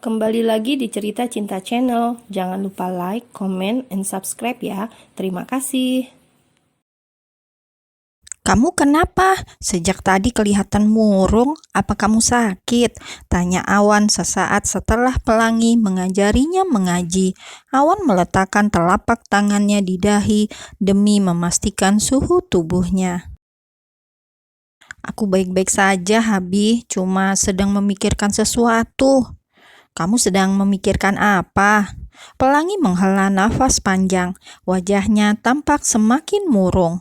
Kembali lagi di Cerita Cinta Channel. Jangan lupa like, comment, and subscribe ya. Terima kasih. Kamu kenapa? Sejak tadi kelihatan murung. Apa kamu sakit? Tanya Awan sesaat setelah Pelangi mengajarinya mengaji. Awan meletakkan telapak tangannya di dahi demi memastikan suhu tubuhnya. Aku baik-baik saja, Habi. Cuma sedang memikirkan sesuatu. Kamu sedang memikirkan apa? Pelangi menghela nafas panjang. Wajahnya tampak semakin murung.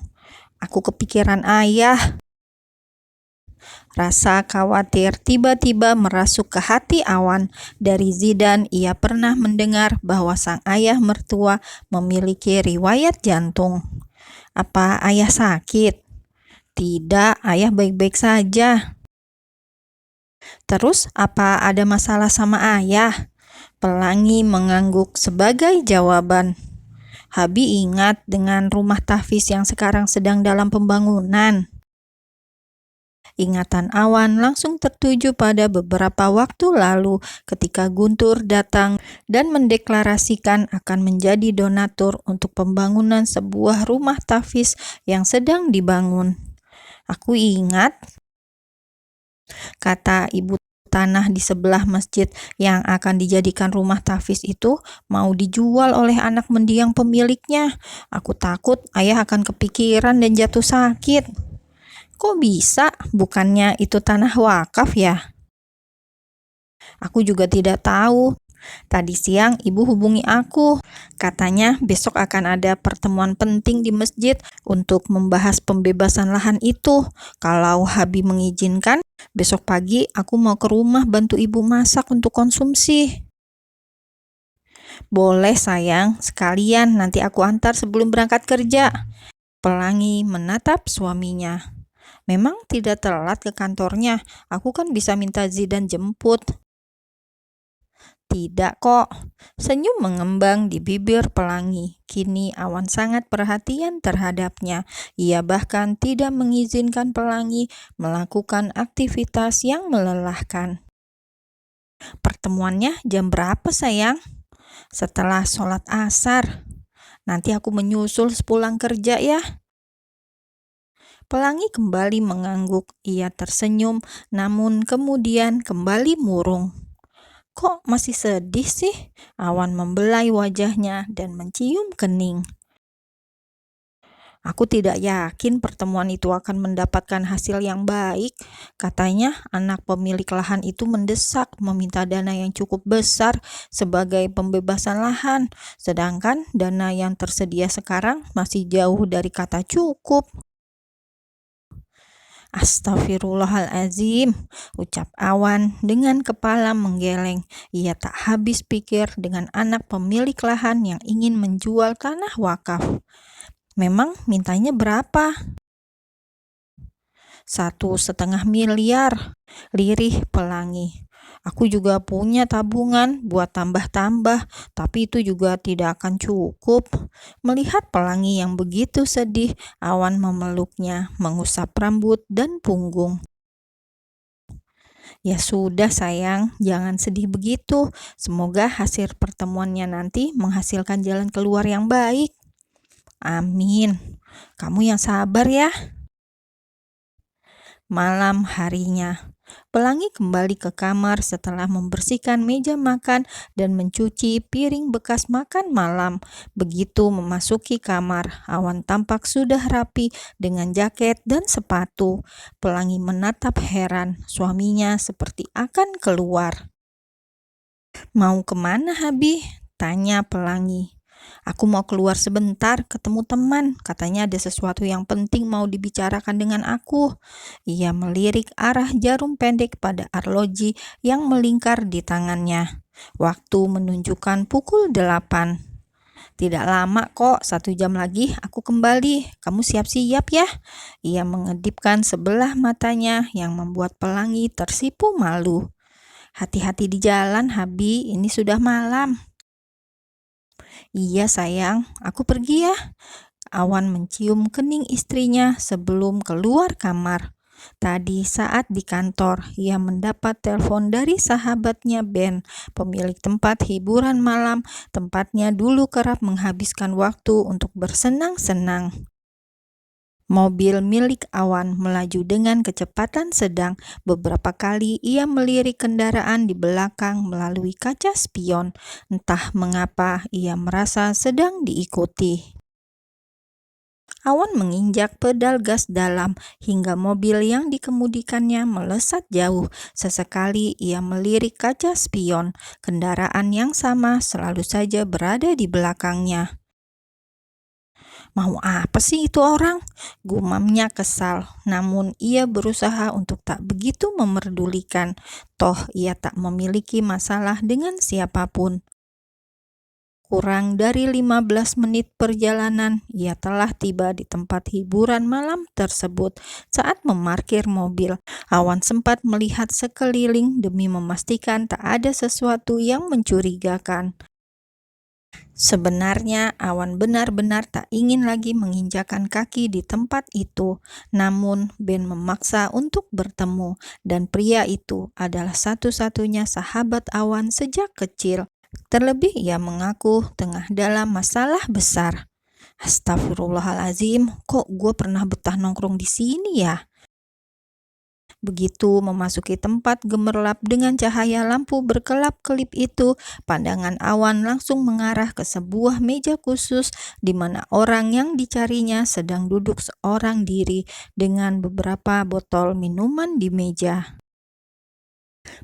Aku kepikiran ayah. Rasa khawatir tiba-tiba merasuk ke hati Awan. Dari Zidan, ia pernah mendengar bahwa sang ayah mertua memiliki riwayat jantung. Apa ayah sakit? Tidak, ayah baik-baik saja. Terus, apa ada masalah sama ayah? Pelangi mengangguk sebagai jawaban. Habi ingat dengan rumah tahfiz yang sekarang sedang dalam pembangunan. Ingatan Awan langsung tertuju pada beberapa waktu lalu ketika Guntur datang dan mendeklarasikan akan menjadi donatur untuk pembangunan sebuah rumah tahfiz yang sedang dibangun. Aku ingat, kata ibu tanah di sebelah masjid yang akan dijadikan rumah tahfiz itu mau dijual oleh anak mendiang pemiliknya. Aku takut ayah akan kepikiran dan jatuh sakit. Kok bisa? Bukannya itu tanah wakaf ya? Aku juga tidak tahu. Tadi siang ibu hubungi aku. Katanya besok akan ada pertemuan penting di masjid untuk membahas pembebasan lahan itu. Kalau Habi mengizinkan, besok pagi aku mau ke rumah bantu ibu masak untuk konsumsi. Boleh sayang, sekalian nanti aku antar sebelum berangkat kerja. Pelangi menatap suaminya. Memang tidak telat ke kantornya, aku kan bisa minta Zidan jemput. Tidak kok, senyum mengembang di bibir Pelangi. Kini Awan sangat perhatian terhadapnya. Ia bahkan tidak mengizinkan Pelangi melakukan aktivitas yang melelahkan. Pertemuannya jam berapa sayang? Setelah sholat asar. Nanti aku menyusul sepulang kerja ya. Pelangi kembali mengangguk. Ia tersenyum, namun kemudian kembali murung. Kok masih sedih sih? Awan membelai wajahnya dan mencium kening. Aku tidak yakin pertemuan itu akan mendapatkan hasil yang baik. Katanya anak pemilik lahan itu mendesak meminta dana yang cukup besar sebagai pembebasan lahan. Sedangkan dana yang tersedia sekarang masih jauh dari kata cukup. Astaghfirullahalazim, ucap Awan dengan kepala menggeleng. Ia tak habis pikir dengan anak pemilik lahan yang ingin menjual tanah wakaf. Memang mintanya berapa? 1,5 miliar, lirih Pelangi. Aku juga punya tabungan buat tambah-tambah, tapi itu juga tidak akan cukup. Melihat Pelangi yang begitu sedih, Awan memeluknya, mengusap rambut dan punggung. Ya sudah sayang, jangan sedih begitu. Semoga hasil pertemuannya nanti menghasilkan jalan keluar yang baik. Amin. Kamu yang sabar ya. Malam harinya, Pelangi kembali ke kamar setelah membersihkan meja makan dan mencuci piring bekas makan malam. Begitu memasuki kamar, Awan tampak sudah rapi dengan jaket dan sepatu. Pelangi menatap heran, suaminya seperti akan keluar. Mau kemana, Habi? Tanya Pelangi. Aku mau keluar sebentar, ketemu teman. Katanya ada sesuatu yang penting mau dibicarakan dengan aku. Ia melirik arah jarum pendek pada arloji yang melingkar di tangannya. Waktu menunjukkan pukul 8. Tidak lama kok, 1 jam lagi aku kembali. Kamu siap-siap ya? Ia mengedipkan sebelah matanya yang membuat Pelangi tersipu malu. Hati-hati di jalan, Habi. Ini sudah malam. Iya sayang, aku pergi ya. Awan mencium kening istrinya sebelum keluar kamar. Tadi saat di kantor, ia mendapat telepon dari sahabatnya Ben, pemilik tempat hiburan malam. Tempatnya dulu kerap menghabiskan waktu untuk bersenang-senang. Mobil milik Awan melaju dengan kecepatan sedang. Beberapa kali ia melirik kendaraan di belakang melalui kaca spion. Entah mengapa ia merasa sedang diikuti. Awan menginjak pedal gas dalam hingga mobil yang dikemudikannya melesat jauh. Sesekali ia melirik kaca spion. Kendaraan yang sama selalu saja berada di belakangnya. Mau apa sih itu orang? Gumamnya kesal, namun ia berusaha untuk tak begitu memerdulikan. Toh ia tak memiliki masalah dengan siapapun. Kurang dari 15 menit perjalanan, ia telah tiba di tempat hiburan malam tersebut. Saat memarkir mobil, Awan sempat melihat sekeliling demi memastikan tak ada sesuatu yang mencurigakan. Sebenarnya Awan benar-benar tak ingin lagi menginjakan kaki di tempat itu, namun Ben memaksa untuk bertemu, dan pria itu adalah satu-satunya sahabat Awan sejak kecil. Terlebih ia mengaku tengah dalam masalah besar. Astagfirullahalazim, kok gue pernah betah nongkrong di sini ya? Begitu memasuki tempat gemerlap dengan cahaya lampu berkelap-kelip itu, pandangan Awan langsung mengarah ke sebuah meja khusus di mana orang yang dicarinya sedang duduk seorang diri dengan beberapa botol minuman di meja.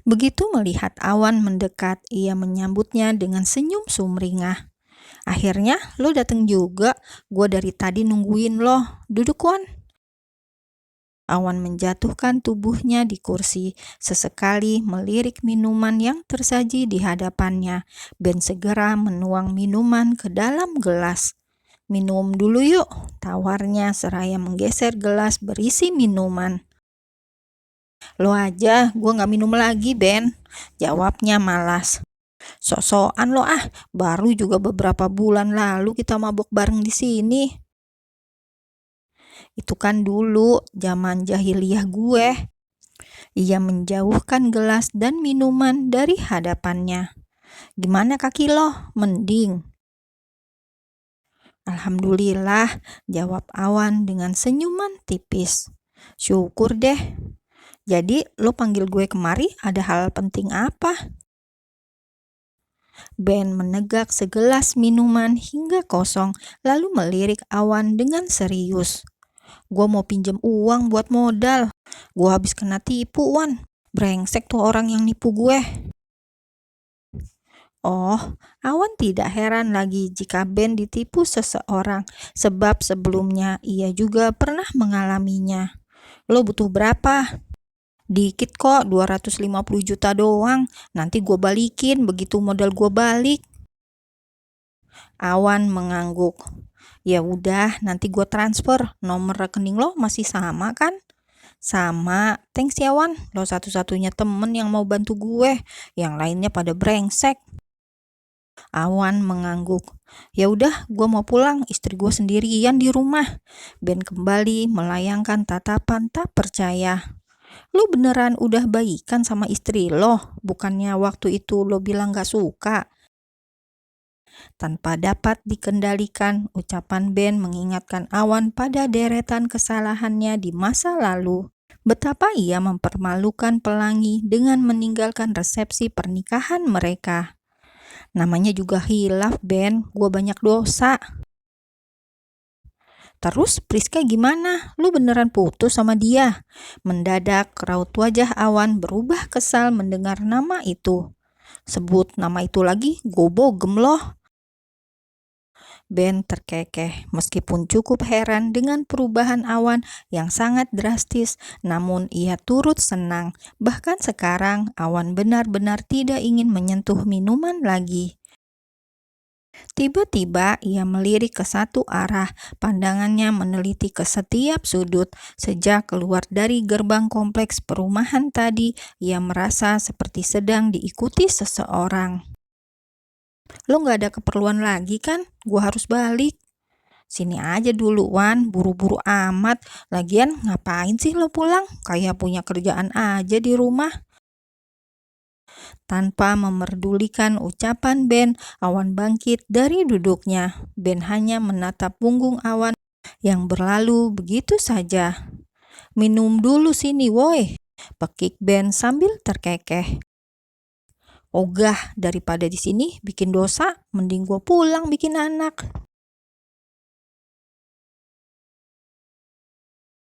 Begitu melihat Awan mendekat, ia menyambutnya dengan senyum sumringah. Akhirnya lo dateng juga, gue dari tadi nungguin lo. Duduk, Wan. Awan menjatuhkan tubuhnya di kursi, sesekali melirik minuman yang tersaji di hadapannya. Ben segera menuang minuman ke dalam gelas. Minum dulu yuk, tawarnya seraya menggeser gelas berisi minuman. Lo aja, gue gak minum lagi, Ben, jawabnya malas. Sok-sokan lo ah, baru juga beberapa bulan lalu kita mabok bareng di sini. Itu kan dulu zaman jahiliyah gue. Ia menjauhkan gelas dan minuman dari hadapannya. Gimana kaki lo? Mending. Alhamdulillah, jawab Awan dengan senyuman tipis. Syukur deh. Jadi lo panggil gue kemari ada hal penting apa? Ben menegak segelas minuman hingga kosong, lalu melirik Awan dengan serius. Gue mau pinjem uang buat modal. Gue habis kena tipu, Wan. Brengsek tuh orang yang nipu gue. Oh, Awan tidak heran lagi jika Ben ditipu seseorang, sebab sebelumnya ia juga pernah mengalaminya. Lo butuh berapa? Dikit kok, 250 juta doang. Nanti gue balikin begitu modal gue balik. Awan mengangguk. Ya udah, nanti gue transfer. Nomor rekening lo masih sama kan? Sama. Thanks ya Wan. Lo satu-satunya temen yang mau bantu gue. Yang lainnya pada brengsek. Awan mengangguk. Ya udah, gue mau pulang. Istri gue sendirian di rumah. Ben kembali melayangkan tatapan tak percaya. Lu beneran udah baikan sama istri lo? Bukannya waktu itu lo bilang gak suka? Tanpa dapat dikendalikan, ucapan Ben mengingatkan Awan pada deretan kesalahannya di masa lalu. Betapa ia mempermalukan Pelangi dengan meninggalkan resepsi pernikahan mereka. Namanya juga hilaf, Ben. Gue banyak dosa. Terus Priska gimana? Lu beneran putus sama dia? Mendadak raut wajah Awan berubah kesal mendengar nama itu. Sebut nama itu lagi, gue bogem loh. Ben terkekeh meskipun cukup heran dengan perubahan Awan yang sangat drastis, namun ia turut senang. Bahkan sekarang Awan benar-benar tidak ingin menyentuh minuman lagi. Tiba-tiba ia melirik ke satu arah, pandangannya meneliti ke setiap sudut. Sejak keluar dari gerbang kompleks perumahan tadi, ia merasa seperti sedang diikuti seseorang. Lo gak ada keperluan lagi kan? Gua harus balik. Sini aja dulu, Wan, buru-buru amat. Lagian ngapain sih lo pulang? Kayak punya kerjaan aja di rumah. Tanpa memerdulikan ucapan Ben, Awan bangkit dari duduknya. Ben hanya menatap punggung Awan yang berlalu begitu saja. Minum dulu sini, woi, pekik Ben sambil terkekeh. Ogah, daripada di sini bikin dosa, mending gua pulang bikin anak.